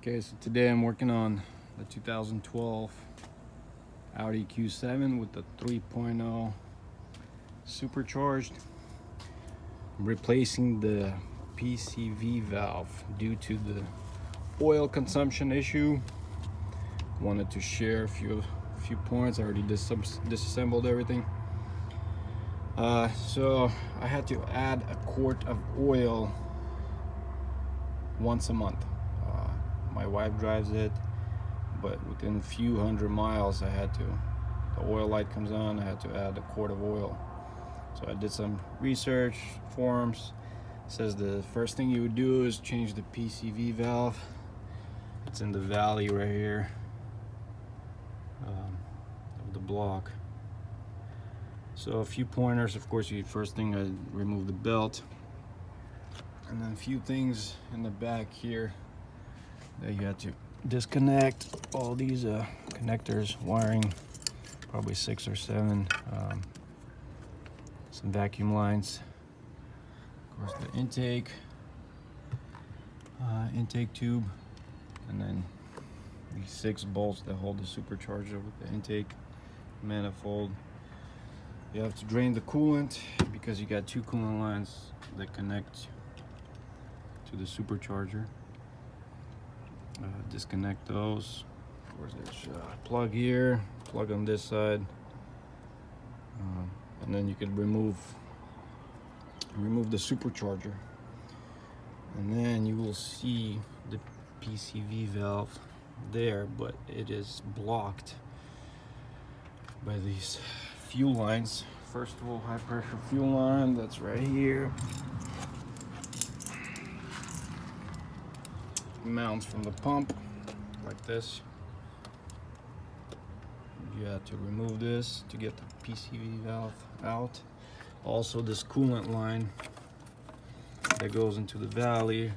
Okay, so today I'm working on the 2012 Audi Q7 with the 3.0 supercharged. I'm replacing the PCV valve due to the oil consumption issue. Wanted to share a few points. I already disassembled everything. So I had to add a quart of oil once a month. My wife drives it, but within a few hundred miles the oil light comes on, I had to add a quart of oil. So I did some research, forums. It says the first thing you would do is change the PCV valve. It's in the valley right here of the block. So a few pointers. Of course, first thing I remove the belt, and then a few things in the back here that you have to disconnect. All these connectors, wiring, probably 6 or 7. Some vacuum lines. Of course, the intake tube, and then these 6 bolts that hold the supercharger with the intake manifold. You have to drain the coolant because you got 2 coolant lines that connect to the supercharger. Disconnect those. Of course, there's a plug here, plug on this side, and then you can remove the supercharger, and then you will see the PCV valve there, but it is blocked by these fuel lines. First of all, high pressure fuel line, that's right here. Mounts from the pump like this. You have to remove this to get the PCV valve out. Also, this coolant line that goes into the valley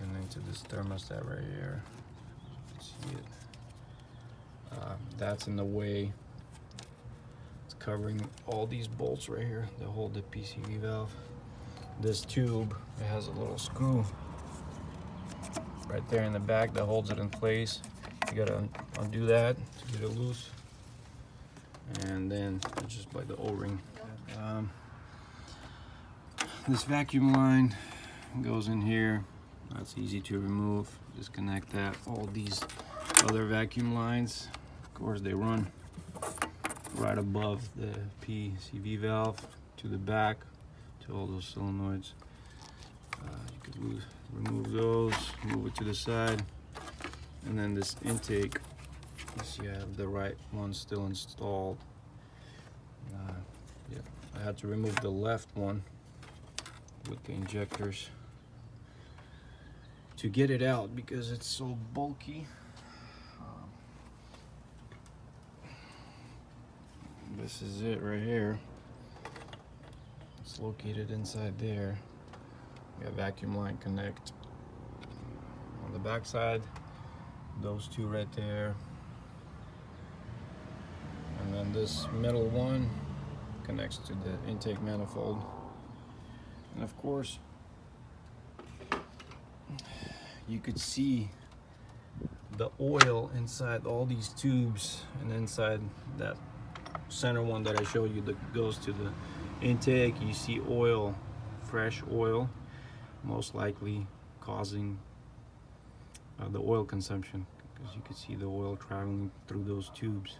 and into this thermostat right here. You can see it. That's in the way. It's covering all these bolts right here that hold the PCV valve. This tube, it has a little screw right there in the back that holds it in place. You gotta undo that to get it loose, and then it's just by the O-ring. This vacuum line goes in here. That's easy to remove. Disconnect that. All these other vacuum lines, of course, they run right above the PCV valve to the back, to all those solenoids. You could remove those, move it to the side, and then this intake, you see I have the right one still installed. Yeah, I had to remove the left one with the injectors to get it out because it's so bulky. This is it right here. It's located inside there. We have vacuum line connect on the back side, those 2 right there, and then this middle one connects to the intake manifold. And of course, you could see the oil inside all these tubes, and inside that center one that I showed you that goes to the intake, you see oil, fresh oil, most likely causing the oil consumption, because you could see the oil traveling through those tubes.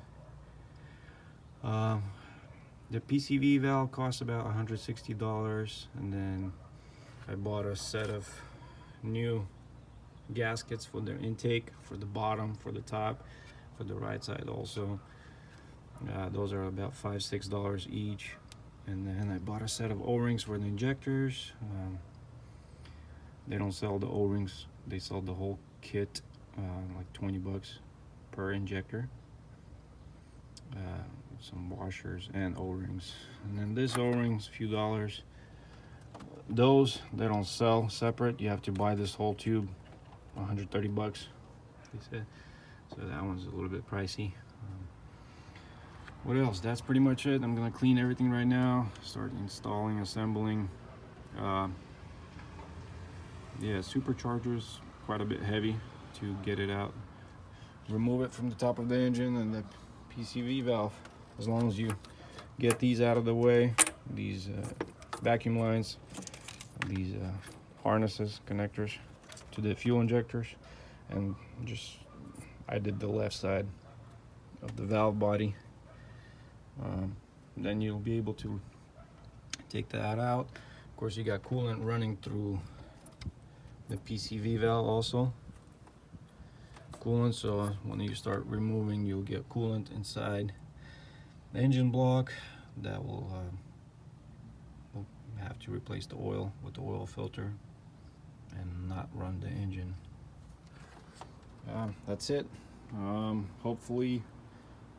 The PCV valve costs about $160, and then I bought a set of new gaskets for the intake, for the bottom, for the top, for the right side also. Those are about $5-6 each. And then I bought a set of O-rings for the injectors. They don't sell the O-rings, they sell the whole kit, like $20 per injector. Some washers and O-rings. And then this O-rings, a few dollars. Those, they don't sell separate. You have to buy this whole tube, $130, they said. So that one's a little bit pricey. What else? That's pretty much it. I'm gonna clean everything right now, start installing, assembling. Yeah, superchargers, quite a bit heavy. to get it out. Remove it from the top of the engine and the PCV valve. As long as you get these out of the way, these vacuum lines, these harnesses, connectors to the fuel injectors, and just I did the left side of the valve body. Then you'll be able to take that out. Of course, you got coolant running through the PCV valve also. Coolant, so when you start removing, you'll get coolant inside the engine block. That will we'll have to replace the oil with the oil filter and not run the engine. That's it. Hopefully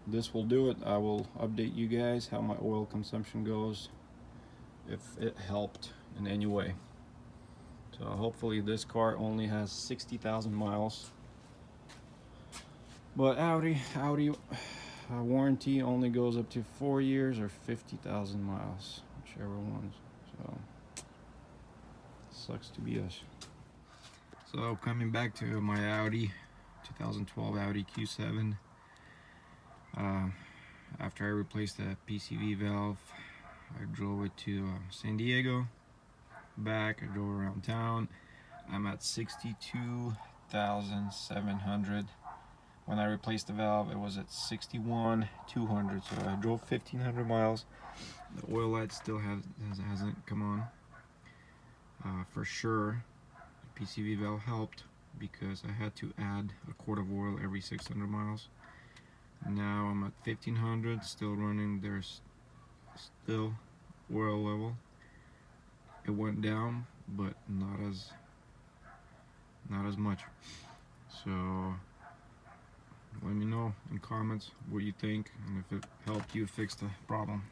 this will do it. I will update you guys how my oil consumption goes, if it helped in any way. So hopefully this car only has 60,000 miles, but Audi warranty only goes up to 4 years or 50,000 miles, whichever ones. So sucks to be us. So coming back to my Audi 2012 Audi Q7, after I replaced the PCV valve, I drove it to San Diego, back. I drove around town. I'm at 62,700. When I replaced the valve, it was at 61,200. So I drove 1,500 miles. The oil light still hasn't come on. For sure, the PCV valve helped because I had to add a quart of oil every 600 miles. Now I'm at 1,500, still running. There's still oil level. It went down, but not as much. So let me know in comments what you think and if it helped you fix the problem.